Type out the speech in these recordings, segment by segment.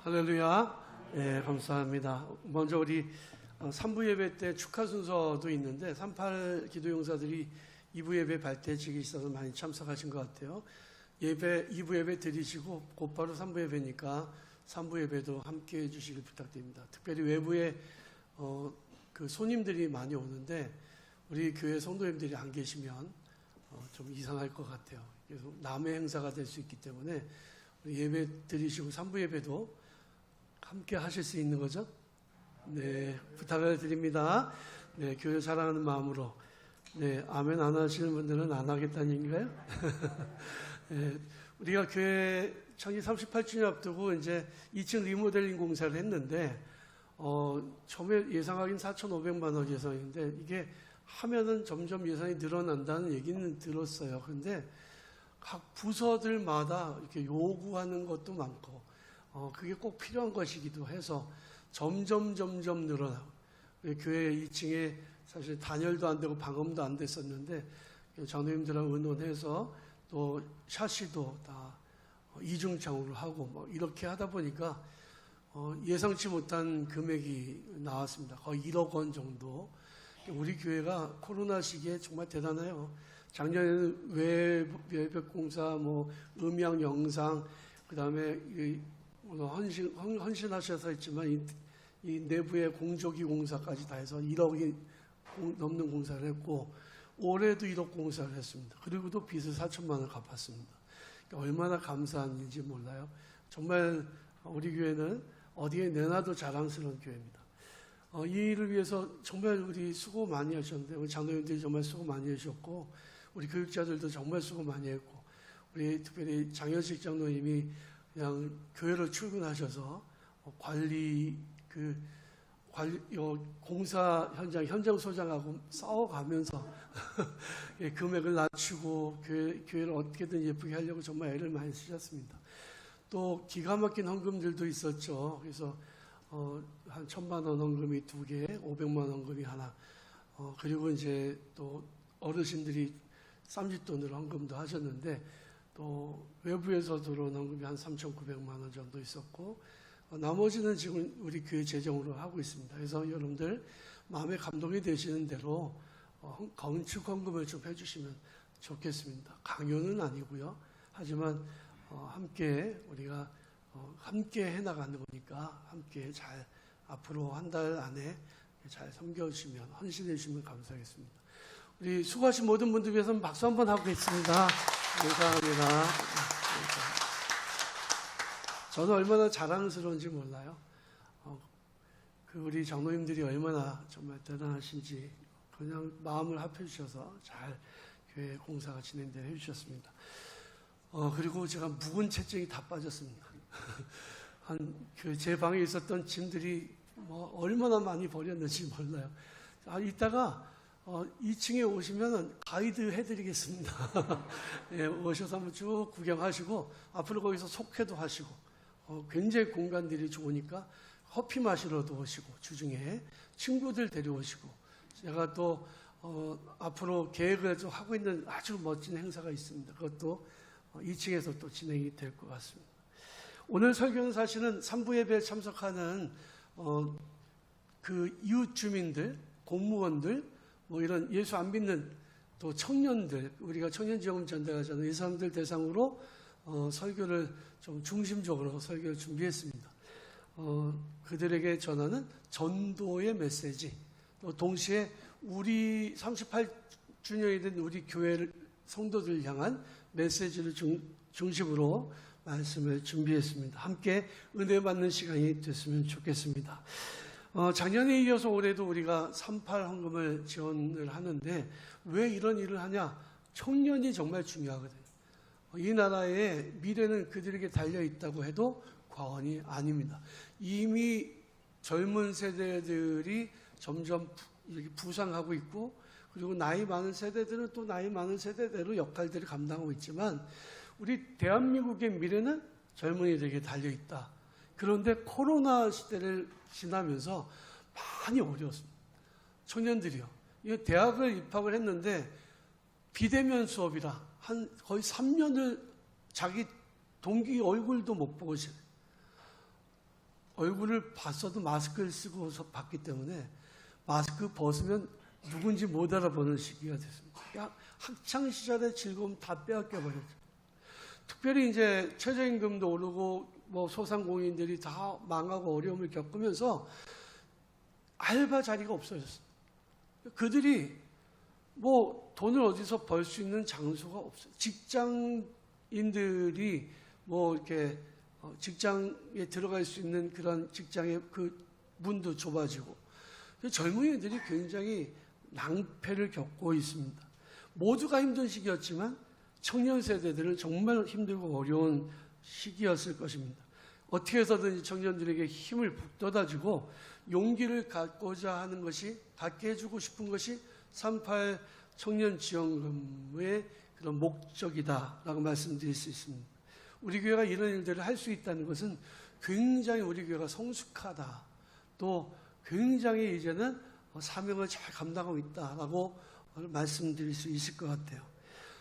할렐루야. 예, 감사합니다. 먼저 우리 3부 예배 때 축하 순서도 있는데 38 기도용사들이 2부 예배 발대식이 있어서 많이 참석하신 것 같아요. 2부 예배 드리시고 곧바로 3부 예배니까 3부 예배도 함께 해주시길 부탁드립니다. 특별히 외부에 그 손님들이 많이 오는데 우리 교회 성도님들이 안 계시면 좀 이상할 것 같아요. 그래서 남의 행사가 될 수 있기 때문에 우리 예배 드리시고 3부 예배도 함께 하실 수 있는 거죠? 네, 부탁을 드립니다. 네, 교회 사랑하는 마음으로. 네, 아멘 안 하시는 분들은 안 하겠다는 얘기인가요? 네, 우리가 교회 창립 38주년 앞두고 이제 2층 리모델링 공사를 했는데, 처음에 예상하긴 4,500만 원 예상인데, 이게 하면은 점점 예산이 늘어난다는 얘기는 들었어요. 근데 각 부서들마다 이렇게 요구하는 것도 많고, 그게 꼭 필요한 것이기도 해서 점점 늘어나고, 교회 2층에 사실 단열도 안 되고 방음도 안 됐었는데 장로님들하고 의논해서 또 샤시도 다 이중창으로 하고 뭐 이렇게 하다 보니까 예상치 못한 금액이 나왔습니다. 거의 1억 원 정도. 우리 교회가 코로나 시기에 정말 대단해요. 작년에는 외벽공사, 뭐 음향, 영상, 그 다음에 헌신하셔서 했지만 이 내부의 공조기 공사까지 다 해서 1억이 넘는 공사를 했고 올해도 1억 공사를 했습니다. 그리고 또 빚을 4천만 원 갚았습니다. 그러니까 얼마나 감사한 일인지 몰라요. 정말 우리 교회는 어디에 내놔도 자랑스러운 교회입니다. 이 일을 위해서 정말 우리 수고 많이 하셨는데 우리 장로님들이 정말 수고 많이 하셨고 우리 교육자들도 정말 수고 많이 했고 우리 특별히 장현식 장로님이 그냥 교회로 출근하셔서 공사 현장 소장하고 싸워가면서 금액을 낮추고 교회를 어떻게든 예쁘게 하려고 정말 애를 많이 쓰셨습니다. 또 기가 막힌 헌금들도 있었죠. 그래서 한 1,000만 원 헌금이 2개, 500만 원 헌금이 하나. 그리고 이제 또 어르신들이 쌈짓돈으로 헌금도 하셨는데 또 외부에서 들어온 헌금이 한 3,900만 원 정도 있었고 나머지는 지금 우리 교회 재정으로 하고 있습니다. 그래서 여러분들 마음에 감동이 되시는 대로 건축 헌금을 좀 해주시면 좋겠습니다. 강요는 아니고요. 하지만 함께 우리가 함께 해나가는 거니까 함께 잘 앞으로 한 달 안에 잘 섬겨주시면 헌신해 주시면 감사하겠습니다. 우리 수고하신 모든 분들 위해서 박수 한번 하고 있습니다. 감사합니다. 저는 얼마나 자랑스러운지 몰라요. 우리 장로님들이 얼마나 정말 대단하신지 그냥 마음을 합해주셔서 잘 교회 공사가 진행되게 해주셨습니다. 그리고 제가 묵은 채증이 다 빠졌습니다. 제 방에 있었던 짐들이 뭐 얼마나 많이 버렸는지 몰라요. 이따가 2층에 오시면 가이드 해드리겠습니다. 예, 오셔서 한번 쭉 구경하시고 앞으로 거기서 속회도 하시고 굉장히 공간들이 좋으니까 커피 마시러도 오시고 주중에 친구들 데려오시고 제가 또 앞으로 계획을 좀 하고 있는 아주 멋진 행사가 있습니다. 그것도 2층에서 또 진행이 될 것 같습니다. 오늘 설교는 사실은 3부 예배에 참석하는 그 이웃 주민들, 공무원들, 뭐 이런 예수 안 믿는 또 청년들, 우리가 청년지원금 전달하잖아요. 이 사람들 대상으로 설교를 좀 중심적으로 설교를 준비했습니다. 그들에게 전하는 전도의 메시지, 또 동시에 우리 38주년이 된 우리 교회 성도들 향한 메시지를 중심으로 말씀을 준비했습니다. 함께 은혜 받는 시간이 됐으면 좋겠습니다. 작년에 이어서 올해도 우리가 38 헌금을 지원을 하는데 왜 이런 일을 하냐? 청년이 정말 중요하거든요. 이 나라의 미래는 그들에게 달려있다고 해도 과언이 아닙니다. 이미 젊은 세대들이 점점 부상하고 있고 그리고 나이 많은 세대들은 또 나이 많은 세대대로 역할들을 감당하고 있지만 우리 대한민국의 미래는 젊은이들에게 달려있다. 그런데 코로나 시대를 지나면서 많이 어려웠습니다. 청년들이요. 대학을 입학을 했는데 비대면 수업이라 거의 3년을 자기 동기 얼굴도 못 보고 얼굴을 봤어도 마스크를 쓰고서 봤기 때문에 마스크 벗으면 누군지 못 알아보는 시기가 됐습니다. 학창 시절의 즐거움 다 빼앗겨 버렸죠. 특별히 이제 최저임금도 오르고 뭐 소상공인들이 다 망하고 어려움을 겪으면서 알바 자리가 없어졌어요. 그들이 뭐 돈을 어디서 벌 수 있는 장소가 없어요. 직장인들이 뭐 이렇게 직장에 들어갈 수 있는 그런 직장의 그 문도 좁아지고 젊은이들이 굉장히 낭패를 겪고 있습니다. 모두가 힘든 시기였지만 청년 세대들은 정말 힘들고 어려운 시기였을 것입니다. 어떻게 해서든지 청년들에게 힘을 북돋아주고 용기를 갖고자 하는 것이, 갖게 해주고 싶은 것이 38 청년 지원금의 그런 목적이다라고 말씀드릴 수 있습니다. 우리 교회가 이런 일들을 할 수 있다는 것은 굉장히 우리 교회가 성숙하다, 또 굉장히 이제는 사명을 잘 감당하고 있다라고 말씀드릴 수 있을 것 같아요.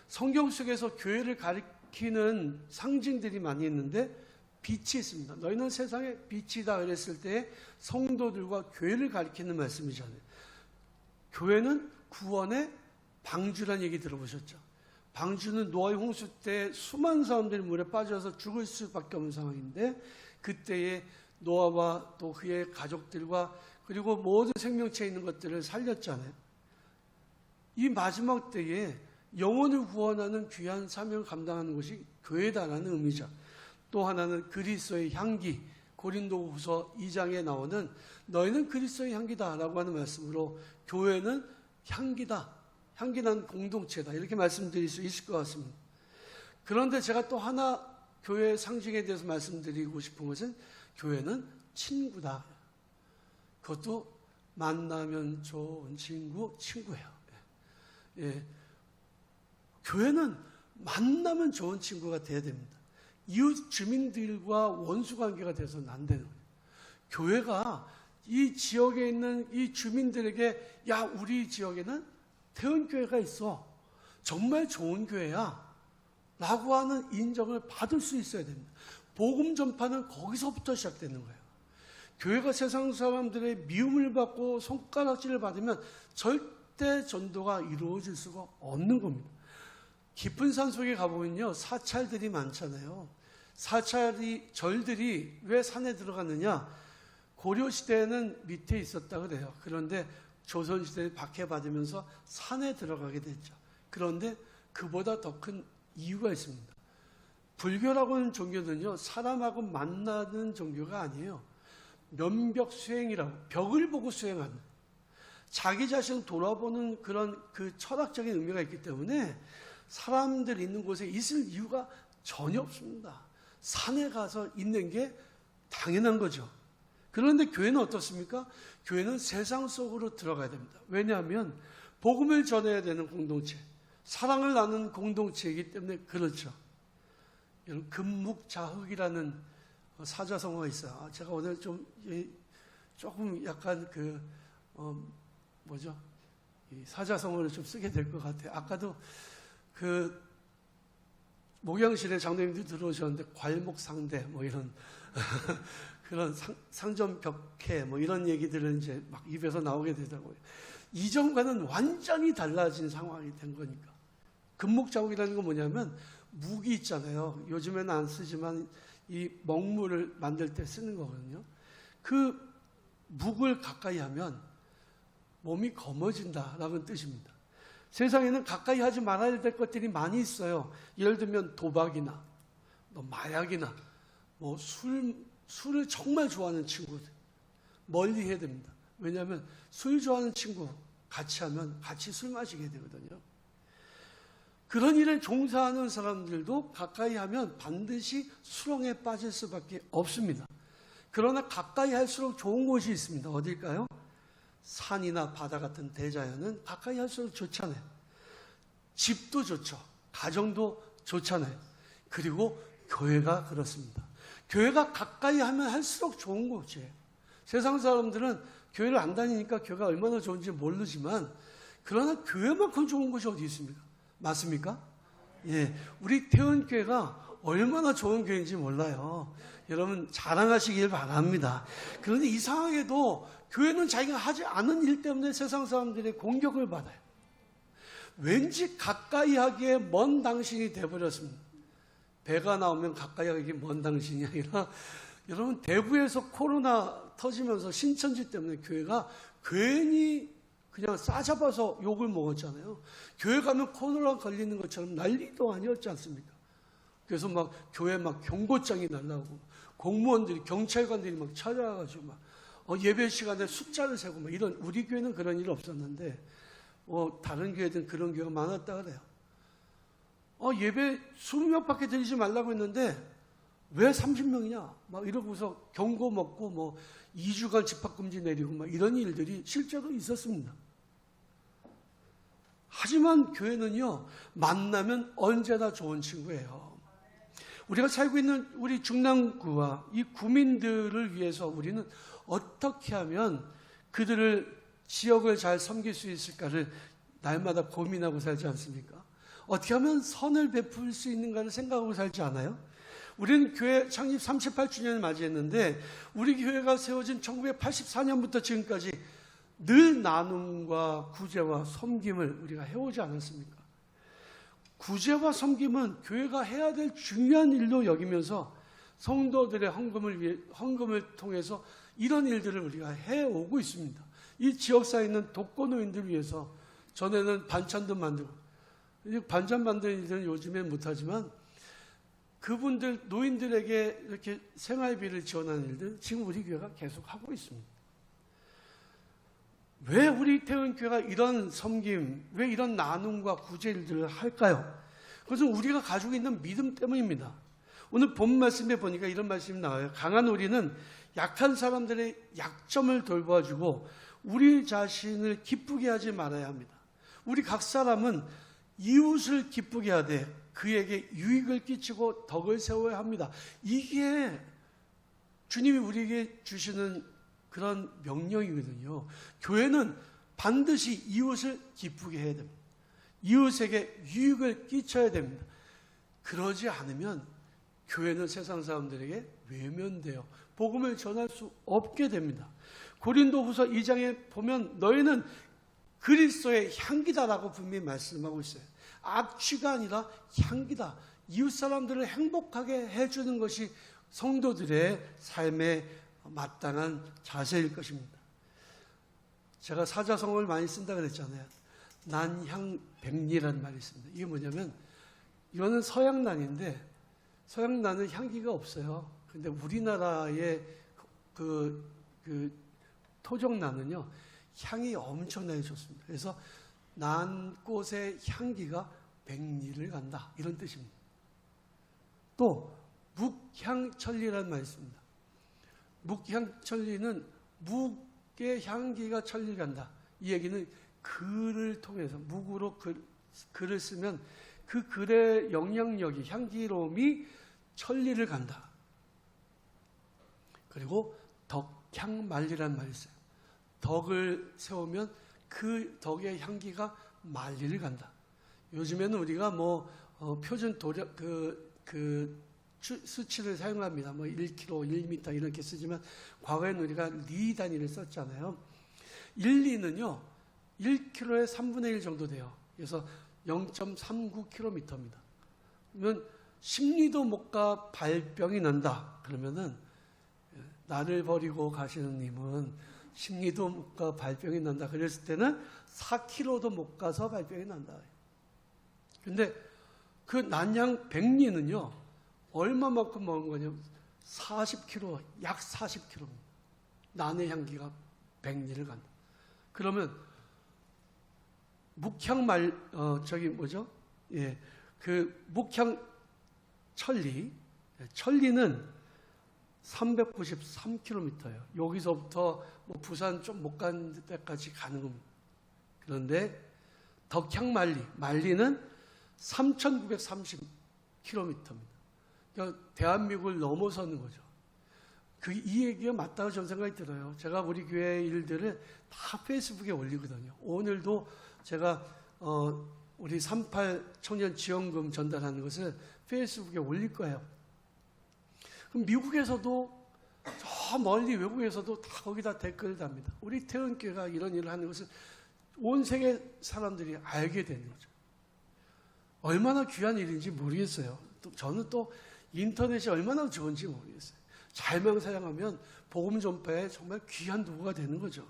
성경 속에서 교회를 가리키는 상징들이 많이 있는데 빛이 있습니다. 너희는 세상의 빛이다 그랬을 때 성도들과 교회를 가리키는 말씀이잖아요. 교회는 구원의 방주란 얘기 들어보셨죠? 방주는 노아의 홍수 때 수많은 사람들이 물에 빠져서 죽을 수밖에 없는 상황인데 그때에 노아와 또 그의 가족들과 그리고 모든 생명체에 있는 것들을 살렸잖아요. 이 마지막 때에 영혼을 구원하는 귀한 사명을 감당하는 것이 교회다라는 의미죠. 또 하나는 그리스도의 향기, 고린도후서 2장에 나오는 너희는 그리스도의 향기다라고 하는 말씀으로 교회는 향기다, 향기난 공동체다 이렇게 말씀드릴 수 있을 것 같습니다. 그런데 제가 또 하나 교회의 상징에 대해서 말씀드리고 싶은 것은 교회는 친구다. 그것도 만나면 좋은 친구, 친구예요. 예. 교회는 만나면 좋은 친구가 돼야 됩니다. 이웃 주민들과 원수 관계가 돼서는 안 되는 거예요. 교회가 이 지역에 있는 이 주민들에게 야, 우리 지역에는 태은교회가 있어. 정말 좋은 교회야. 라고 하는 인정을 받을 수 있어야 됩니다. 복음 전파는 거기서부터 시작되는 거예요. 교회가 세상 사람들의 미움을 받고 손가락질을 받으면 절대 전도가 이루어질 수가 없는 겁니다. 깊은 산 속에 가보면요, 사찰들이 많잖아요. 절들이 왜 산에 들어갔느냐? 고려시대에는 밑에 있었다 그래요. 그런데 조선시대에 박해받으면서 산에 들어가게 됐죠. 그런데 그보다 더 큰 이유가 있습니다. 불교라고 하는 종교는요, 사람하고 만나는 종교가 아니에요. 면벽 수행이라고, 벽을 보고 수행하는, 자기 자신을 돌아보는 그런 그 철학적인 의미가 있기 때문에 사람들 있는 곳에 있을 이유가 전혀 없습니다. 산에 가서 있는 게 당연한 거죠. 그런데 교회는 어떻습니까? 교회는 세상 속으로 들어가야 됩니다. 왜냐하면 복음을 전해야 되는 공동체, 사랑을 나누는 공동체이기 때문에 그렇죠. 금묵자흑이라는 사자성어가 있어요. 제가 오늘 조금 약간 이 사자성어를 좀 쓰게 될 것 같아요. 아까도 목양실에 장로님들 들어오셨는데 괄목상대 뭐 이런 그런 상점벽해 뭐 이런 얘기들은 이제 막 입에서 나오게 되더라고요. 이전과는 완전히 달라진 상황이 된 거니까. 금목자국이라는 건 뭐냐면 무기 있잖아요. 요즘에는 안 쓰지만 이 먹물을 만들 때 쓰는 거거든요. 그 묵을 가까이 하면 몸이 검어진다라는 뜻입니다. 세상에는 가까이 하지 말아야 될 것들이 많이 있어요. 예를 들면 도박이나 마약이나 술을 정말 좋아하는 친구들 멀리 해야 됩니다. 왜냐하면 술 좋아하는 친구 같이 하면 같이 술 마시게 되거든요. 그런 일에 종사하는 사람들도 가까이 하면 반드시 수렁에 빠질 수밖에 없습니다. 그러나 가까이 할수록 좋은 곳이 있습니다. 어딜까요? 산이나 바다 같은 대자연은 가까이 할수록 좋잖아요. 집도 좋죠. 가정도 좋잖아요. 그리고 교회가 그렇습니다. 교회가 가까이 하면 할수록 좋은 곳이에요. 세상 사람들은 교회를 안 다니니까 교회가 얼마나 좋은지 모르지만 그러나 교회만큼 좋은 곳이 어디 있습니까? 맞습니까? 예, 우리 태은교회가 얼마나 좋은 교회인지 몰라요. 여러분 자랑하시길 바랍니다. 그런데 이상하게도 교회는 자기가 하지 않은 일 때문에 세상 사람들의 공격을 받아요. 왠지 가까이 하기에 먼 당신이 돼버렸습니다. 배가 나오면 가까이 하기에 먼 당신이 아니라 여러분 대구에서 코로나 터지면서 신천지 때문에 교회가 괜히 그냥 싸잡아서 욕을 먹었잖아요. 교회 가면 코로나 걸리는 것처럼 난리도 아니었지 않습니까? 그래서 막 교회 막 경고장이 날라오고 공무원들이 경찰관들이 막 찾아와가지고 막 예배 시간에 숫자를 세고 막 이런, 우리 교회는 그런 일 없었는데 다른 교회들은 그런 교회가 많았다 그래요. 예배 20명밖에 드리지 말라고 했는데 왜 30명이냐 막 이러고서 경고 먹고 뭐 2주간 집합금지 내리고 막 이런 일들이 실제로 있었습니다. 하지만 교회는요, 만나면 언제나 좋은 친구예요. 우리가 살고 있는 우리 중랑구와 이 구민들을 위해서 우리는 어떻게 하면 그들을 지역을 잘 섬길 수 있을까를 날마다 고민하고 살지 않습니까? 어떻게 하면 선을 베풀 수 있는가를 생각하고 살지 않아요? 우리는 교회 창립 38주년을 맞이했는데 우리 교회가 세워진 1984년부터 지금까지 늘 나눔과 구제와 섬김을 우리가 해오지 않았습니까? 구제와 섬김은 교회가 해야 될 중요한 일로 여기면서 성도들의 헌금을 통해서 이런 일들을 우리가 해오고 있습니다. 이 지역사에 있는 독거노인들을 위해서 전에는 반찬도 만들고, 반찬 만드는 일들은 요즘엔 못하지만 그분들 노인들에게 이렇게 생활비를 지원하는 일들 지금 우리 교회가 계속 하고 있습니다. 왜 우리 태원교회가 이런 섬김, 왜 이런 나눔과 구제 일들을 할까요? 그것은 우리가 가지고 있는 믿음 때문입니다. 오늘 본 말씀에 보니까 이런 말씀이 나와요. 강한 우리는 약한 사람들의 약점을 돌봐주고 우리 자신을 기쁘게 하지 말아야 합니다. 우리 각 사람은 이웃을 기쁘게 하되 그에게 유익을 끼치고 덕을 세워야 합니다. 이게 주님이 우리에게 주시는 그런 명령이거든요. 교회는 반드시 이웃을 기쁘게 해야 됩니다. 이웃에게 유익을 끼쳐야 됩니다. 그러지 않으면 교회는 세상 사람들에게 외면되어 복음을 전할 수 없게 됩니다. 고린도후서 2장에 보면 너희는 그리스도의 향기다라고 분명히 말씀하고 있어요. 악취가 아니라 향기다. 이웃 사람들을 행복하게 해주는 것이 성도들의 삶의 마땅한 자세일 것입니다. 제가 사자성어를 많이 쓴다 그랬잖아요. 난향백리라는 말이 있습니다. 이게 뭐냐면 이거는 서양난인데 서양난은 향기가 없어요. 근데 우리나라의 그 토종난은요 향이 엄청나게 좋습니다. 그래서 난꽃의 향기가 백리를 간다 이런 뜻입니다. 또 묵향천리라는 말이 있습니다. 묵향천리는 묵의 향기가 천리를 간다. 이 얘기는 글을 통해서 묵으로 글을 쓰면 그 글의 영향력이 향기로움이 천리를 간다. 그리고 덕향만리라는 말이 있어요. 덕을 세우면 그 덕의 향기가 만리를 간다. 요즘에는 우리가 표준 도력 수치를 사용합니다. 1km, 1m 이렇게 쓰지만 과거에는 우리가 리 단위를 썼잖아요. 1리는요 1km의 3분의 1 정도 돼요. 그래서 0.39km입니다. 그러면 10리도 못 가 발병이 난다. 그러면은 나를 버리고 가시는 님은 10리도 못 가 발병이 난다. 그랬을 때는 4km도 못 가서 발병이 난다. 근데 그 난양 백리는요 얼마만큼 먹은 거냐면 40km, 약 40km. 난의 향기가 백리를 간다. 그러면 묵향 천리. 천리는 393km예요. 여기서부터 부산 좀 못 간 데까지 가는 겁니다. 그런데 말리는 3,930km입니다. 그러니까 대한민국을 넘어서는 거죠. 이 얘기가 맞다고 저는 생각이 들어요. 제가 우리 교회 일들을 다 페이스북에 올리거든요. 오늘도 제가 우리 38 청년 지원금 전달하는 것을 페이스북에 올릴 거예요. 그럼 미국에서도 저 멀리 외국에서도 다 거기다 댓글을 답니다. 우리 태원교회가 이런 일을 하는 것을 온 세계 사람들이 알게 되는 거죠. 얼마나 귀한 일인지 모르겠어요. 저는 또 인터넷이 얼마나 좋은지 모르겠어요. 잘만 사용하면 복음 전파에 정말 귀한 도구가 되는 거죠.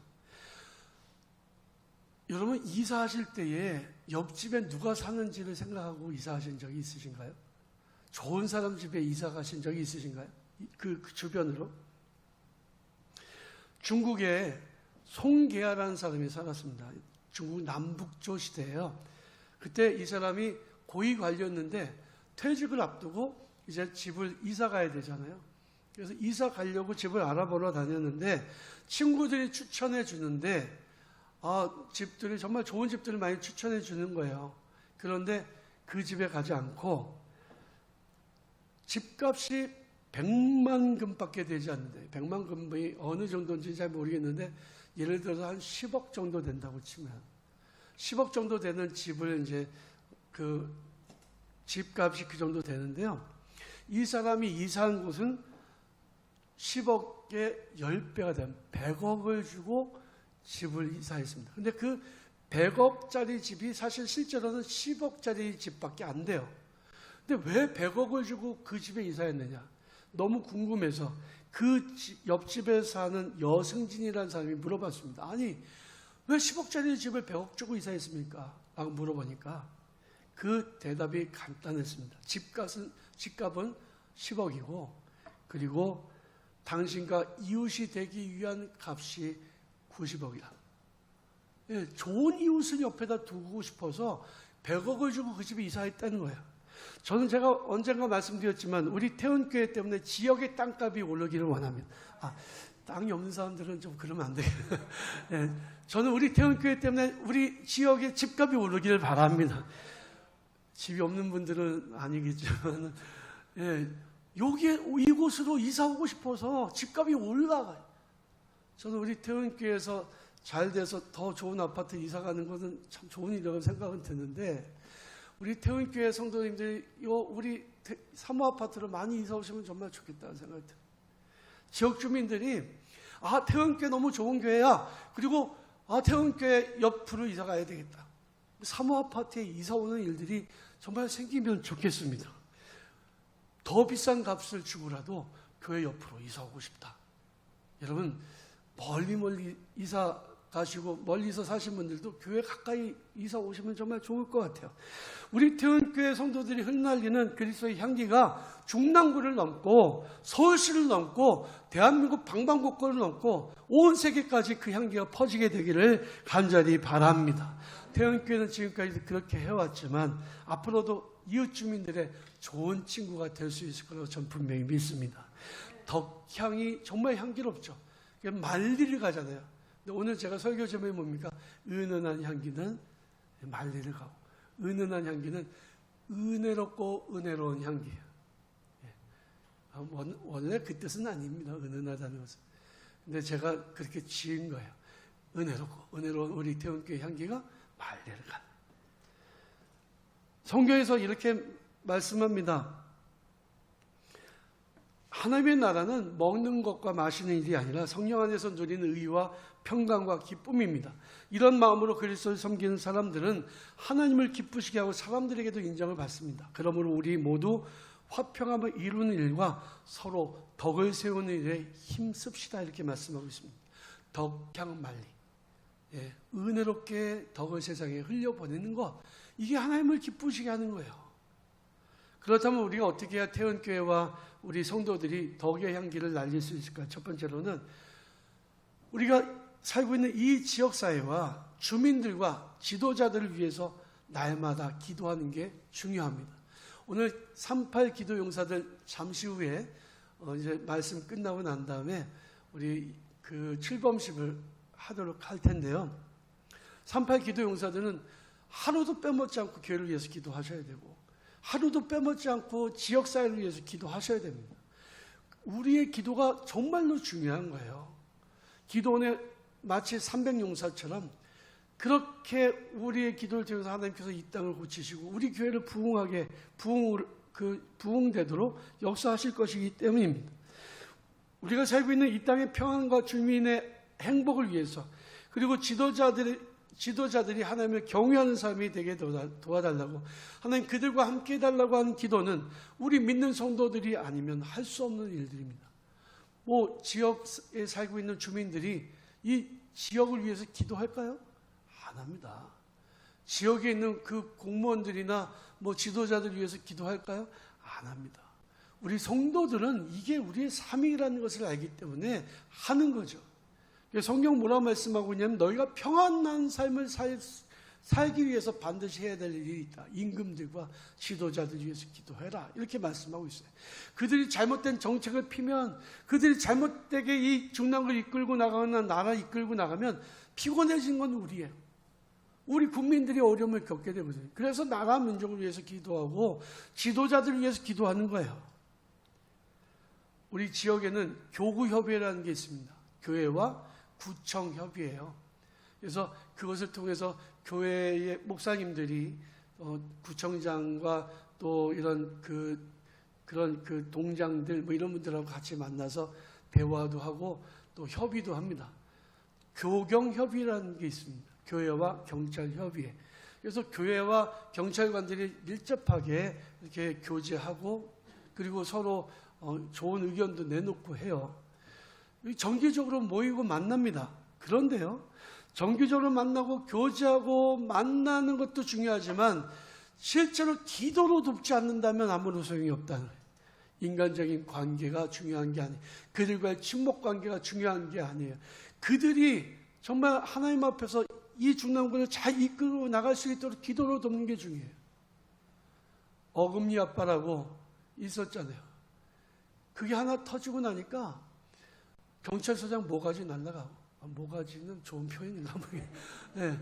여러분, 이사하실 때에 옆집에 누가 사는지를 생각하고 이사하신 적이 있으신가요? 좋은 사람 집에 이사 가신 적이 있으신가요? 그 주변으로? 중국에 송계아라는 사람이 살았습니다. 중국 남북조 시대예요. 그때 이 사람이 고위 관료였는데 퇴직을 앞두고 이제 집을 이사 가야 되잖아요. 그래서 이사 가려고 집을 알아보러 다녔는데 친구들이 추천해 주는데 집들이 정말 좋은 집들을 많이 추천해 주는 거예요. 그런데 그 집에 가지 않고 집값이 100만 금밖에 되지 않는데 100만 금이 어느 정도인지 잘 모르겠는데 예를 들어서 한 10억 정도 된다고 치면 10억 정도 되는 집을 이제 그 집값이 그 정도 되는데요. 이 사람이 이사한 곳은 10억의 10배가 되는 100억을 주고 집을 이사했습니다. 근데 그 100억짜리 집이 사실 실제로는 10억짜리 집밖에 안 돼요. 근데 왜 100억을 주고 그 집에 이사했느냐? 너무 궁금해서 그 옆집에 사는 여승진이라는 사람이 물어봤습니다. 아니, 왜 10억짜리 집을 100억 주고 이사했습니까? 라고 물어보니까 그 대답이 간단했습니다. 집값은 10억이고 그리고 당신과 이웃이 되기 위한 값이 90억이야. 예, 좋은 이웃을 옆에다 두고 싶어서 100억을 주고 그 집에 이사했다는 거예요. 저는 제가 언젠가 말씀드렸지만 우리 태원교회 때문에 지역의 땅값이 오르기를 원합니다. 땅이 없는 사람들은 좀 그러면 안 돼요. 예, 저는 우리 태원교회 때문에 우리 지역의 집값이 오르기를 바랍니다. 집이 없는 분들은 아니겠지만 예, 이곳으로 이사 오고 싶어서 집값이 올라가요. 저는 우리 태원교회에서 잘 돼서 더 좋은 아파트 이사 가는 것은 참 좋은 일이라고 생각은 드는데 우리 태원교회 성도님들이 우리 사모 아파트로 많이 이사 오시면 정말 좋겠다는 생각이 들어요. 지역 주민들이 태원교회 너무 좋은 교회야. 그리고 태원교회 옆으로 이사 가야 되겠다. 사모 아파트에 이사 오는 일들이 정말 생기면 좋겠습니다. 더 비싼 값을 주고라도 교회 옆으로 이사 오고 싶다. 여러분, 멀리 이사 가시고 멀리서 사신 분들도 교회 가까이 이사 오시면 정말 좋을 것 같아요. 우리 태원교회 성도들이 흩날리는 그리스도의 향기가 중랑구를 넘고 서울시를 넘고 대한민국 방방곡곡을 넘고 온 세계까지 그 향기가 퍼지게 되기를 간절히 바랍니다. 태원교회는 지금까지 그렇게 해왔지만 앞으로도 이웃 주민들의 좋은 친구가 될 수 있을 거라고 저는 분명히 믿습니다. 덕향이 정말 향기롭죠. 말리를 가잖아요. 근데 오늘 제가 설교 제목이 뭡니까? 은은한 향기는 말리를 가고 은은한 향기는 은혜롭고 은혜로운 향기예요. 원래 그 뜻은 아닙니다. 은은하다는 것은. 근데 제가 그렇게 지은 거예요. 은혜롭고 은혜로운 우리 태원교회 향기가 말리를 가는. 성경에서 이렇게 말씀합니다. 하나님의 나라는 먹는 것과 마시는 일이 아니라 성령 안에서 누리는 의와 평강과 기쁨입니다. 이런 마음으로 그리스도를 섬기는 사람들은 하나님을 기쁘시게 하고 사람들에게도 인정을 받습니다. 그러므로 우리 모두 화평함을 이루는 일과 서로 덕을 세우는 일에 힘씁시다 이렇게 말씀하고 있습니다. 덕향 말리. 은혜롭게 덕을 세상에 흘려보내는 것, 이게 하나님을 기쁘시게 하는 거예요. 그렇다면 우리가 어떻게 해야 태원교회와 우리 성도들이 덕의 향기를 날릴 수 있을까? 첫 번째로는 우리가 살고 있는 이 지역사회와 주민들과 지도자들을 위해서 날마다 기도하는 게 중요합니다. 오늘 38 기도용사들 잠시 후에 이제 말씀 끝나고 난 다음에 우리 그 출범식을 하도록 할 텐데요. 38 기도용사들은 하루도 빼먹지 않고 교회를 위해서 기도하셔야 되고 하루도 빼먹지 않고 지역사회를 위해서 기도하셔야 됩니다. 우리의 기도가 정말로 중요한 거예요. 기도원에 마치 300용사처럼 그렇게 우리의 기도를 통해서 하나님께서 이 땅을 고치시고 우리 교회를 부흥을 부응되도록 역사하실 것이기 때문입니다. 우리가 살고 있는 이 땅의 평안과 주민의 행복을 위해서, 그리고 지도자들이 하나님을 경외하는 삶이 되게 도와달라고, 하나님 그들과 함께 해달라고 하는 기도는 우리 믿는 성도들이 아니면 할 수 없는 일들입니다. 지역에 살고 있는 주민들이 이 지역을 위해서 기도할까요? 안 합니다. 지역에 있는 그 공무원들이나 지도자들 위해서 기도할까요? 안 합니다. 우리 성도들은 이게 우리의 삶이라는 것을 알기 때문에 하는 거죠. 성경 뭐라고 말씀하고 있냐면, 너희가 평안한 삶을 살기 위해서 반드시 해야 될 일이 있다. 임금들과 지도자들 위해서 기도해라. 이렇게 말씀하고 있어요. 그들이 잘못된 정책을 피면, 그들이 잘못되게 이 중랑을 이끌고 나가는 나라 이끌고 나가면 피곤해진 건 우리예요. 우리 국민들이 어려움을 겪게 되거든요. 그래서 나라 민족을 위해서 기도하고 지도자들을 위해서 기도하는 거예요. 우리 지역에는 교구협의회라는 게 있습니다. 교회와 구청협의회예요. 그래서 그것을 통해서 교회의 목사님들이 구청장과 또 이런 그런 동장들 이런 분들하고 같이 만나서 대화도 하고 또 협의도 합니다. 교경협의라는 게 있습니다. 교회와 경찰협의회. 그래서 교회와 경찰관들이 밀접하게 이렇게 교제하고, 그리고 서로 좋은 의견도 내놓고 해요. 정기적으로 모이고 만납니다. 그런데요, 정기적으로 만나고 교제하고 만나는 것도 중요하지만 실제로 기도로 돕지 않는다면 아무런 소용이 없다는 거예요. 인간적인 관계가 중요한 게 아니에요. 그들과의 친목 관계가 중요한 게 아니에요. 그들이 정말 하나님 앞에서 이 중랑군을 잘 이끌고 나갈 수 있도록 기도로 돕는 게 중요해요. 어금니 아빠라고 있었잖아요. 그게 하나 터지고 나니까 경찰서장 모가지 날라가고, 모가지는 좋은 표현인가 모르겠어요. 네.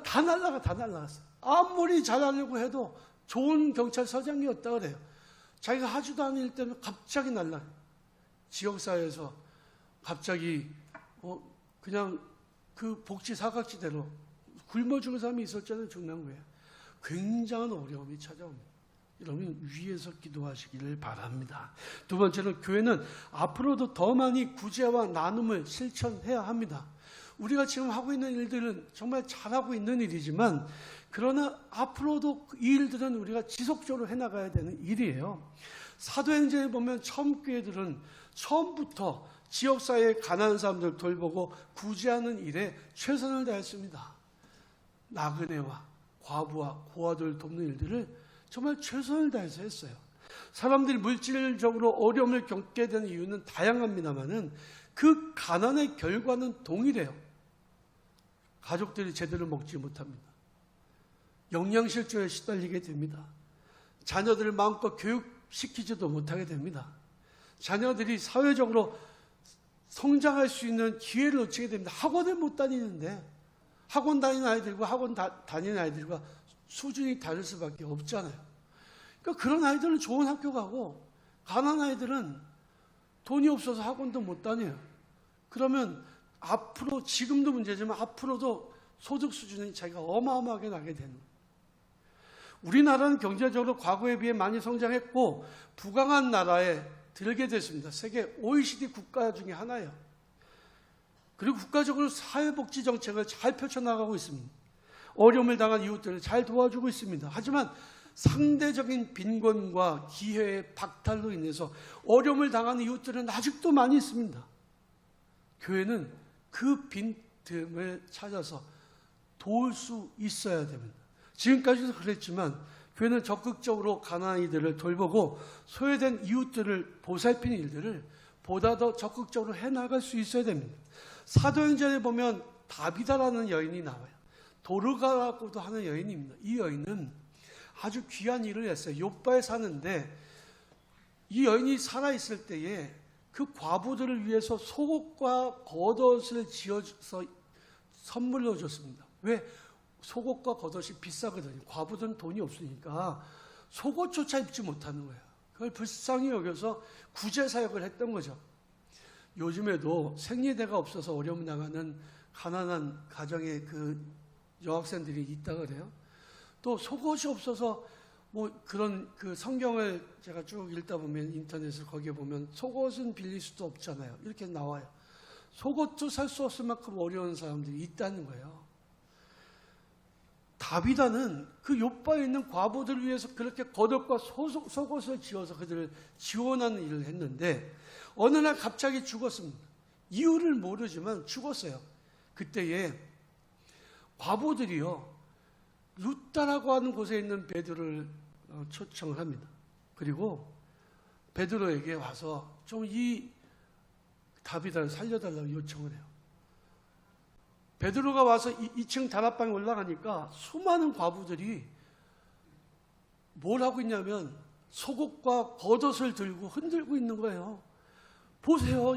다 날라갔어요. 아무리 잘하려고 해도 좋은 경찰서장이었다 그래요. 자기가 하지도 않은 일 때문에 갑자기 날라가요. 지역사회에서 갑자기 그냥 그 복지 사각지대로 굶어 죽은 사람이 있었잖아요. 중랑구에. 굉장한 어려움이 찾아옵니다. 여러분, 위에서 기도하시기를 바랍니다. 두 번째는, 교회는 앞으로도 더 많이 구제와 나눔을 실천해야 합니다. 우리가 지금 하고 있는 일들은 정말 잘하고 있는 일이지만, 그러나 앞으로도 이 일들은 우리가 지속적으로 해나가야 되는 일이에요. 사도행전에 보면 처음 교회들은 처음부터 지역사회의 가난한 사람들 돌보고 구제하는 일에 최선을 다했습니다. 나그네와 과부와 고아들 돕는 일들을 정말 최선을 다해서 했어요. 사람들이 물질적으로 어려움을 겪게 되는 이유는 다양합니다만은 그 가난의 결과는 동일해요. 가족들이 제대로 먹지 못합니다. 영양실조에 시달리게 됩니다. 자녀들을 마음껏 교육시키지도 못하게 됩니다. 자녀들이 사회적으로 성장할 수 있는 기회를 놓치게 됩니다. 학원을 못 다니는데, 학원 다니는 아이들과 학원 다니는 아이들과 수준이 다를 수밖에 없잖아요. 그러니까 그런 아이들은 좋은 학교 가고, 가난한 아이들은 돈이 없어서 학원도 못 다녀요. 그러면 앞으로, 지금도 문제지만 앞으로도 소득 수준이 자기가 어마어마하게 나게 되는 거예요. 우리나라는 경제적으로 과거에 비해 많이 성장했고 부강한 나라에 들게 됐습니다. 세계 OECD 국가 중에 하나예요. 그리고 국가적으로 사회복지 정책을 잘 펼쳐나가고 있습니다. 어려움을 당한 이웃들을 잘 도와주고 있습니다. 하지만 상대적인 빈곤과 기회의 박탈로 인해서 어려움을 당하는 이웃들은 아직도 많이 있습니다. 교회는 그 빈틈을 찾아서 도울 수 있어야 됩니다. 지금까지도 그랬지만 교회는 적극적으로 가난한 이들을 돌보고 소외된 이웃들을 보살피는 일들을 보다 더 적극적으로 해나갈 수 있어야 됩니다. 사도행전에 보면 다비다라는 여인이 나와요. 도르가라고도 하는 여인입니다. 이 여인은 아주 귀한 일을 했어요. 욥바에 사는데 이 여인이 살아있을 때에 그 과부들을 위해서 속옷과 겉옷을 지어서 선물로 줬습니다. 왜? 속옷과 겉옷이 비싸거든요. 과부들은 돈이 없으니까 속옷조차 입지 못하는 거예요. 그걸 불쌍히 여겨서 구제 사역을 했던 거죠. 요즘에도 생리대가 없어서 어려움 당하는 가난한 가정의 그 여학생들이 있다 그래요. 또 속옷이 없어서 뭐 그런 그 성경을 제가 쭉 읽다 보면 인터넷을 거기에 보면 속옷은 빌릴 수도 없잖아요. 이렇게 나와요. 속옷도 살 수 없을 만큼 어려운 사람들이 있다는 거예요. 다비다는 그 욥바에 있는 과부들을 위해서 그렇게 겉옷과 속옷을 지어서 그들을 지원하는 일을 했는데 어느 날 갑자기 죽었습니다. 이유를 모르지만 죽었어요. 그때에 과부들이요, 루다라고 하는 곳에 있는 베드로를 초청을 합니다. 그리고 베드로에게 와서 좀 이 다비다를 살려달라고 요청을 해요. 베드로가 와서 2층 다락방에 올라가니까 수많은 과부들이 뭘 하고 있냐면 속옷과 겉옷을 들고 흔들고 있는 거예요. 보세요.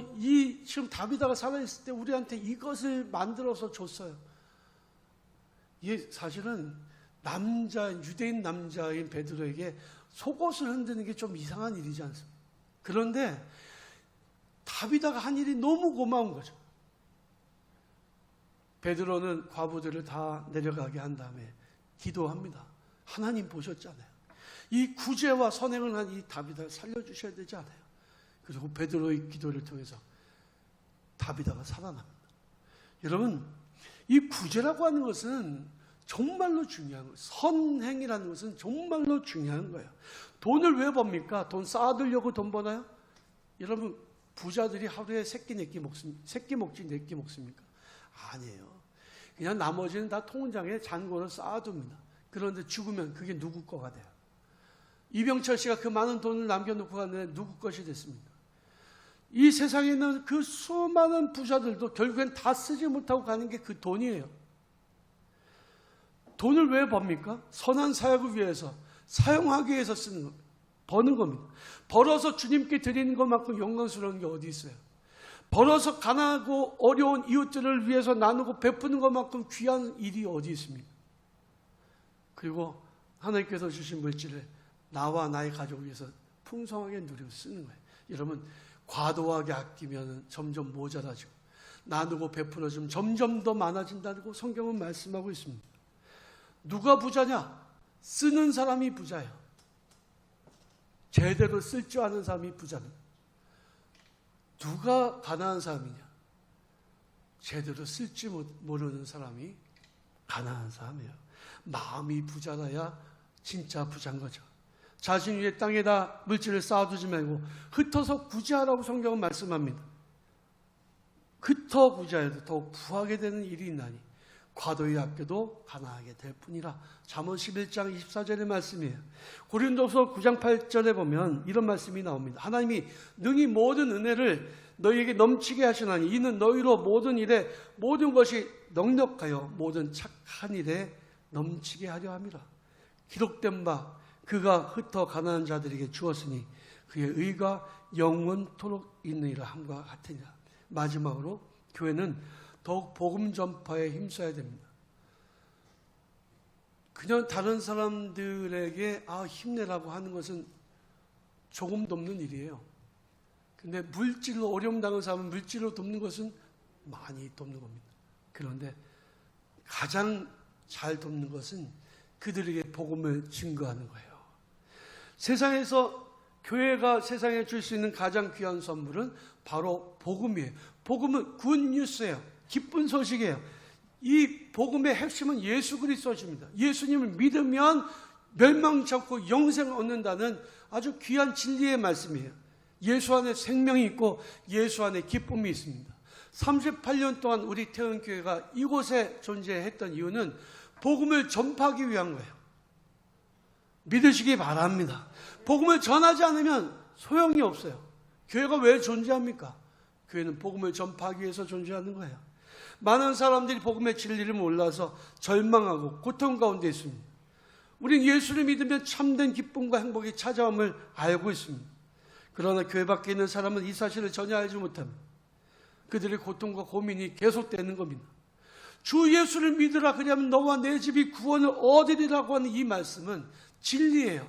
지금 다비다가 살아있을 때 우리한테 이것을 만들어서 줬어요. 이게 사실은 유대인 남자인 베드로에게 속옷을 흔드는 게 좀 이상한 일이지 않습니까? 그런데 다비다가 한 일이 너무 고마운 거죠. 베드로는 과부들을 다 내려가게 한 다음에 기도합니다. 하나님 보셨잖아요. 이 구제와 선행을 한 이 다비다를 살려주셔야 되지 않아요? 그리고 베드로의 기도를 통해서 다비다가 살아납니다. 여러분, 이 구제라고 하는 것은 정말로 중요한 거예요. 선행이라는 것은 정말로 중요한 거예요. 돈을 왜 법니까? 돈 쌓아두려고 돈 버나요? 여러분, 부자들이 하루에 세끼 먹지 네끼 먹습니까? 아니에요. 그냥 나머지는 다 통장에 잔고를 쌓아둡니다. 그런데 죽으면 그게 누구 거가 돼요? 이병철 씨가 그 많은 돈을 남겨놓고 갔는데 누구 것이 됐습니까? 이 세상에 있는 그 수많은 부자들도 결국엔 다 쓰지 못하고 가는 게 그 돈이에요. 돈을 왜 법니까? 선한 사역을 위해서, 사용하기 위해서 쓰는 겁니다. 버는 겁니다. 벌어서 주님께 드리는 것만큼 영광스러운 게 어디 있어요? 벌어서 가난하고 어려운 이웃들을 위해서 나누고 베푸는 것만큼 귀한 일이 어디 있습니까? 그리고 하나님께서 주신 물질을 나와 나의 가족을 위해서 풍성하게 누리고 쓰는 거예요. 여러분, 과도하게 아끼면 점점 모자라지고 나누고 베풀어주면 점점 더 많아진다고 성경은 말씀하고 있습니다. 누가 부자냐? 쓰는 사람이 부자예요. 제대로 쓸 줄 아는 사람이 부자입니다. 누가 가난한 사람이냐? 제대로 쓸 줄 모르는 사람이 가난한 사람이에요. 마음이 부자라야 진짜 부자인 거죠. 자신 위에 땅에다 물질을 쌓아두지 말고 흩어서 구제하라고 성경은 말씀합니다. 흩어 구제해도 더욱 부하게 되는 일이 있나니 과도히 아껴도 가난하게 될 뿐이라. 잠언 11장 24절의 말씀이에요. 고린도서 9장 8절에 보면 이런 말씀이 나옵니다. 하나님이 능히 모든 은혜를 너희에게 넘치게 하시나니 이는 너희로 모든 일에 모든 것이 넉넉하여 모든 착한 일에 넘치게 하려 함이라. 기록된 바 그가 흩어 가난한 자들에게 주었으니 그의 의가 영원토록 있느니라 함과 같으니라. 마지막으로 교회는 더욱 복음 전파에 힘써야 됩니다. 그냥 다른 사람들에게 힘내라고 하는 것은 조금도 없는 일이에요. 근데 물질로 어려움 당한 사람은 물질로 돕는 것은 많이 돕는 겁니다. 그런데 가장 잘 돕는 것은 그들에게 복음을 증거하는 거예요. 세상에서 교회가 세상에 줄 수 있는 가장 귀한 선물은 바로 복음이에요. 복음은 굿뉴스예요. 기쁜 소식이에요. 이 복음의 핵심은 예수 그리스도십니다. 예수님을 믿으면 멸망치 않고 영생을 얻는다는 아주 귀한 진리의 말씀이에요. 예수 안에 생명이 있고 예수 안에 기쁨이 있습니다. 38년 동안 우리 태원교회가 이곳에 존재했던 이유는 복음을 전파하기 위한 거예요. 믿으시기 바랍니다. 복음을 전하지 않으면 소용이 없어요. 교회가 왜 존재합니까? 교회는 복음을 전파하기 위해서 존재하는 거예요. 많은 사람들이 복음의 진리를 몰라서 절망하고 고통 가운데 있습니다. 우린 예수를 믿으면 참된 기쁨과 행복이 찾아옴을 알고 있습니다. 그러나 교회 밖에 있는 사람은 이 사실을 전혀 알지 못합니다. 그들의 고통과 고민이 계속되는 겁니다. 주 예수를 믿으라 그리하면 너와 내 집이 구원을 얻으리라고 하는 이 말씀은 진리예요.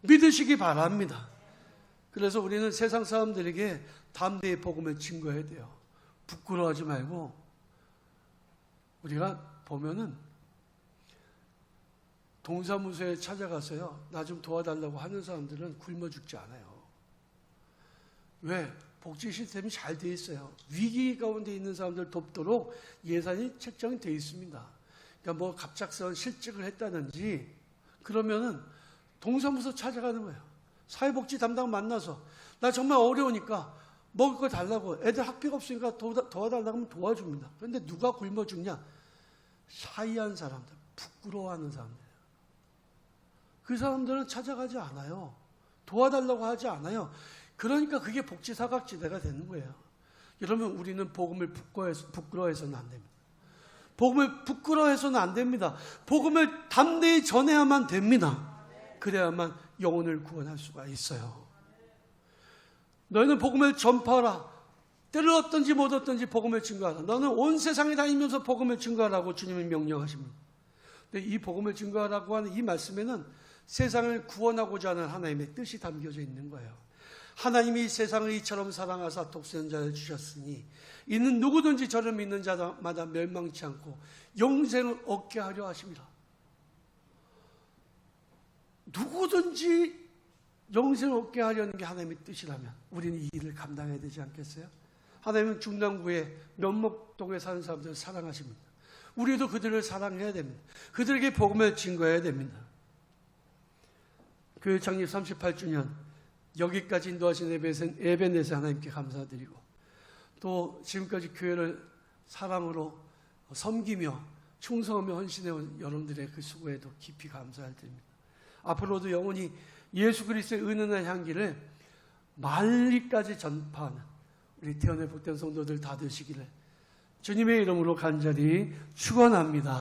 믿으시기 바랍니다. 그래서 우리는 세상 사람들에게 담대히 복음을 증거해야 돼요. 부끄러워하지 말고 우리가 보면은 동사무소에 찾아가서요, 나 좀 도와달라고 하는 사람들은 굶어 죽지 않아요. 왜? 복지 시스템이 잘 돼 있어요. 위기 가운데 있는 사람들 돕도록 예산이 책정이 돼 있습니다. 그러니까 뭐 갑작스러운 실직을 했다든지 그러면은 동사무소 찾아가는 거예요. 사회복지 담당 만나서 나 정말 어려우니까 먹을 거 달라고, 애들 학비가 없으니까 도와달라고 하면 도와줍니다. 그런데 누가 굶어 죽냐? 샤이한 사람들, 부끄러워하는 사람들. 그 사람들은 찾아가지 않아요. 도와달라고 하지 않아요. 그러니까 그게 복지 사각지대가 되는 거예요. 여러분, 우리는 복음을 부끄러워해서는 안 됩니다. 복음을 부끄러워해서는 안 됩니다. 복음을 담대히 전해야만 됩니다. 그래야만 영혼을 구원할 수가 있어요. 너희는 복음을 전파하라. 때를 얻든지 못 얻든지 복음을 증거하라. 너는 온 세상에 다니면서 복음을 증거하라고 주님이 명령하십니다. 근데 이 복음을 증거하라고 하는 이 말씀에는 세상을 구원하고자 하는 하나님의 뜻이 담겨져 있는 거예요. 하나님이 세상을 이처럼 사랑하사 독생자를 주셨으니 이는 누구든지 저를 믿는 자마다 멸망치 않고 영생을 얻게 하려 하십니다. 누구든지 영생을 얻게 하려는 게 하나님의 뜻이라면 우리는 이 일을 감당해야 되지 않겠어요? 하나님은 중남구의 면목동에 사는 사람들을 사랑하십니다. 우리도 그들을 사랑해야 됩니다. 그들에게 복음을 증거해야 됩니다. 교회 창립 38주년 여기까지 인도하신 에베네스 하나님께 감사드리고, 또 지금까지 교회를 사랑으로 섬기며 충성하며 헌신해온 여러분들의 그 수고에도 깊이 감사를 드립니다. 앞으로도 영원히 예수 그리스도의 은은한 향기를 만리까지 전파하는 우리 태어날 복된 성도들 다 되시기를 주님의 이름으로 간절히 축원합니다.